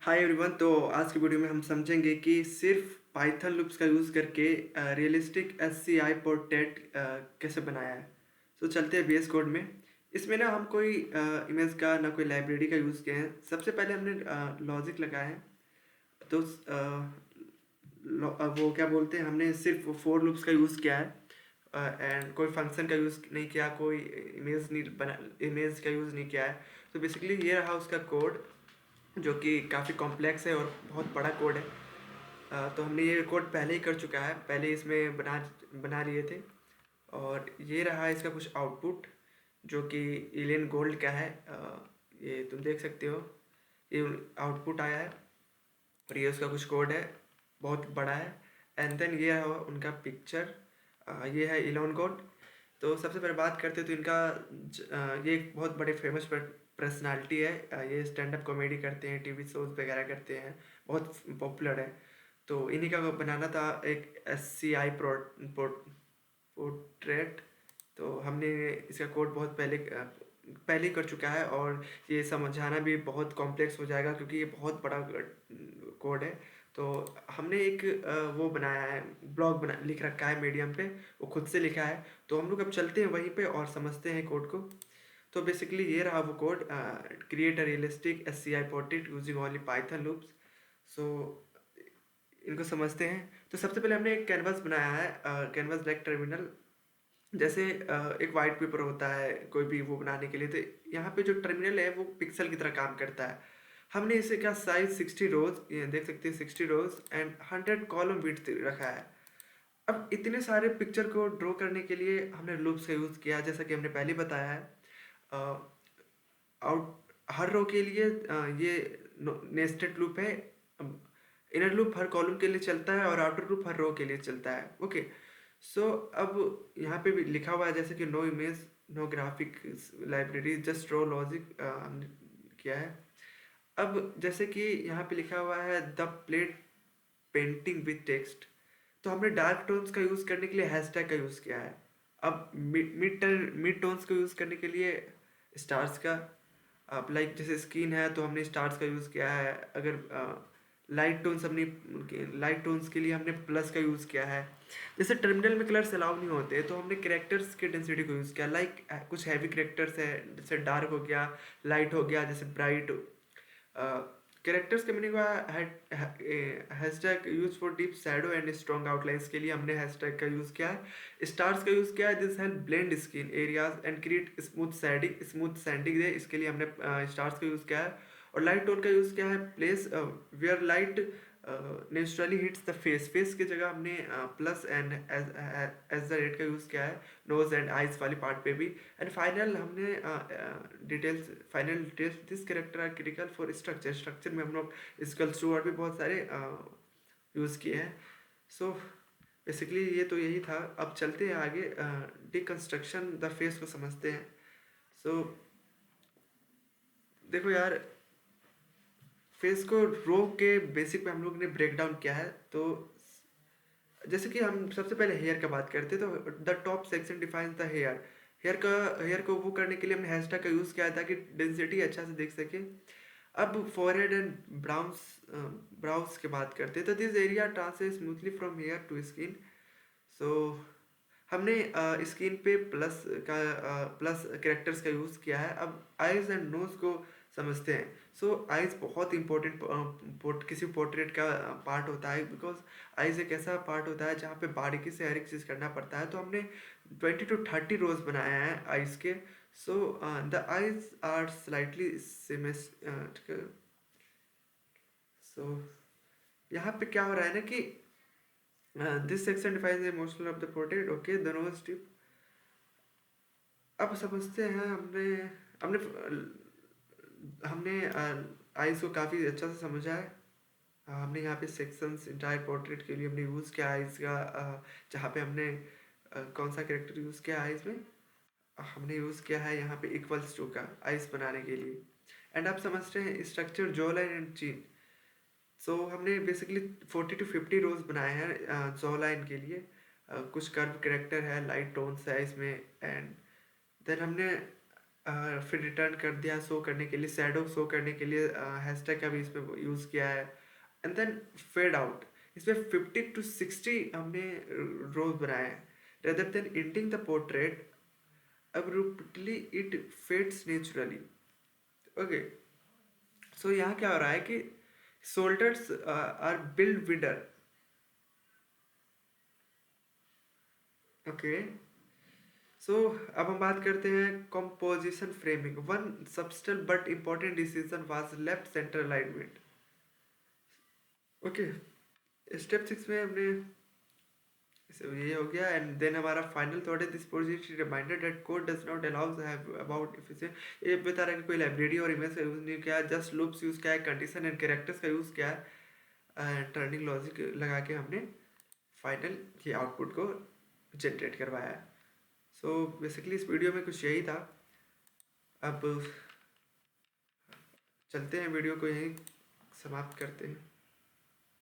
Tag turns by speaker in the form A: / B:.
A: Hi everyone. तो आज की वीडियो में हम समझेंगे कि सिर्फ पाइथन लूप्स का यूज़ करके रियलिस्टिक एससीआई पोर्ट्रेट कैसे बनाया है। तो चलते हैं VS कोड में। इसमें ना हम कोई इमेज का ना कोई लाइब्रेरी का यूज़ किया है। सबसे पहले हमने लॉजिक लगाया है। तो वो क्या बोलते हैं, हमने सिर्फ फोर लूप्स का यूज़ किया है एंड कोई फंक्शन का यूज़ नहीं किया, कोई इमेज का यूज़ नहीं किया है। तो बेसिकली ये रहा उसका कोड, जो कि काफ़ी कॉम्प्लेक्स है और बहुत बड़ा कोड है। तो हमने ये कोड पहले ही कर चुका है, पहले इसमें बना बना लिए थे। और ये रहा इसका कुछ आउटपुट, जो कि एलियन गोल्ड का है। ये तुम देख सकते हो, ये आउटपुट आया है और ये उसका कुछ कोड है, बहुत बड़ा है। एंड देन ये है उनका पिक्चर, ये है एलियन गोल्ड। तो सबसे पहले बात करते हैं तो इनका ये एक बहुत बड़े फेमस पर्सनालिटी है। ये स्टैंड अप कॉमेडी करते हैं, टीवी शोज वगैरह करते हैं, बहुत पॉपुलर है। तो इन्हीं का बनाना था एक SCI पोर्ट्रेट। तो हमने इसका कोड बहुत पहले ही कर चुका है और ये समझाना भी बहुत कॉम्प्लेक्स हो जाएगा क्योंकि ये बहुत बड़ा कोड है। तो हमने एक वो बनाया है, ब्लॉग बना लिख रखा है मीडियम पे, वो खुद से लिखा है। तो हम लोग अब चलते हैं वहीं पे और समझते हैं कोड को। तो बेसिकली ये रहा वो code, create a realistic SCI portrait using only Python loops. So इनको समझते हैं। तो सबसे पहले हमने एक कैनवास बनाया है, कैनवास डायरेक्ट टर्मिनल। जैसे एक वाइट पेपर होता है कोई भी वो बनाने के लिए, तो यहाँ पे जो टर्मिनल है वो पिक्सल की तरह काम करता है। हमने इसे क्या साइज 60 रोज, ये देख सकते हैं 60 रोज एंड 100 कॉलम विड्थ रखा है। अब इतने सारे पिक्चर को ड्रॉ करने के लिए हमने लूप्स का यूज़ किया, जैसा कि हमने पहले बताया है। आउट हर रो के लिए ये नेस्टेड लूप है। इनर लूप हर कॉलम के लिए चलता है और आउटर लूप हर रो के लिए चलता है। ओके। सो अब यहाँ पे भी लिखा हुआ है जैसे कि no image, no graphic library, just raw logic हमने किया है। अब जैसे कि यहाँ पे लिखा हुआ है the plate painting with text, तो हमने डार्क टोन्स का यूज़ करने के लिए हैशटैग का यूज़ किया है। अब मिड टोन्स को यूज़ करने के लिए स्टार्स का। अब लाइक जैसे स्किन है तो हमने स्टार्स का यूज़ किया है। अगर लाइट टोन्स के लिए हमने प्लस का यूज़ किया है। जैसे टर्मिनल में कलर्स अलाउ नहीं होते तो हमने करेक्टर्स के डेंसिटी को यूज़ किया। लाइक कुछ हैवी करेक्टर्स है, जैसे डार्क हो गया, लाइट हो गया, जैसे ब्राइट। कैरेक्टर्स के meaning hashtag use for deep shadow and strong outlines के लिए हमने हैशटैग का यूज़ किया है। स्टार्स का यूज़ किया है, this help blend skin areas and create smooth sending है, इसके लिए हमने स्टार्स का यूज़ किया है। और लाइट टोन का यूज़ किया है, place where light naturally hits the face की जगह हमने plus and edge the rate का यूज़ किया है नोज एंड आइज वाली पार्ट पे भी। एंड फाइनल हमने final details this character are critical for structure में हम लोग स्कल्स टू और भी बहुत सारे यूज़ किए हैं। सो बेसिकली ये तो यही था। अब चलते हैं आगे, डिकंस्ट्रक्शन द फेस को समझते हैं। सो देखो यार, फेस को रो के बेसिक पे हम लोग ने ब्रेक डाउन किया है। तो जैसे कि हम सबसे पहले हेयर का बात करते हैं, तो the top section defines the hair. Hair को वो करने के लिए हमने हैशटैग का यूज़ किया है ताकि डेंसिटी अच्छा से देख सके। अब फॉरहेड एंड ब्राउज की बात करते हैं, तो this area transfer smoothly from hair to skin. So हमने स्क्रीन पे प्लस कैरेक्टर्स का यूज़ किया है। अब आइज एंड नोज को समझते हैं। सो आइज बहुत इंपॉर्टेंट किसी पोर्ट्रेट का पार्ट होता है, बिकॉज आइज एक ऐसा पार्ट होता है जहाँ पे बारीकी से हर एक चीज़ करना पड़ता है। तो हमने 20 to 30 रोज बनाया है आइज के। So the eyes are slightly symmetrical. So यहाँ पे क्या हो रहा है ना कि this section defines the emotional of the portrait. Okay, the nose tip. अब समझते हैं, हमने हमने हमने आइज़ को काफ़ी अच्छा से समझा है। हमने यहाँ पे सेक्शंस इंटायर पोर्ट्रेट के लिए हमने यूज़ किया आइज़ का। जहाँ पे हमने कौन सा कैरेक्टर यूज़ किया आइज़ में, हमने यूज़ किया है यहाँ पे इक्वल्स टू का आइज़ बनाने के लिए। एंड आप समझते हैं स्ट्रक्चर जॉ लाइन एंड चीन। सो हमने बेसिकली 40 to 50 रोज बनाए हैं जॉ लाइन के लिए। कुछ कर्व करेक्टर है, लाइट टोन्स है इसमें। एंड देन हमने फिर रिटर्न कर दिया शो करने के लिए, शैडो शो करने के लिए हैशटैग का भी इसमें यूज़ किया है। एंड देन फेड आउट, इसमें 50 to 60 हमने रोज बनाए हैं। Rather than ending the portrait abruptly it fades naturally। Okay, so यहाँ क्या हो रहा है कि shoulders are build wider. Okay, so अब हम बात करते हैं composition framing. One subtle but important decision was left centre alignment. Okay, step 6 में हमने ये हो गया। एंड देन हमारा फाइनल थॉट है, this project reminder that code does not allows have about efficient. ये बता रहा है कि कोई लाइब्रेरी और इमेज का यूज़ नहीं किया, जस्ट लूप्स यूज़ किया है, कंडीशन एंड कैरेक्टर्स का यूज़ किया है, टर्निंग लॉजिक लगा के हमने फाइनल ये आउटपुट को जनरेट करवाया है। सो बेसिकली इस वीडियो में कुछ यही था। अब चलते हैं, वीडियो को यहीं समाप्त करते हैं।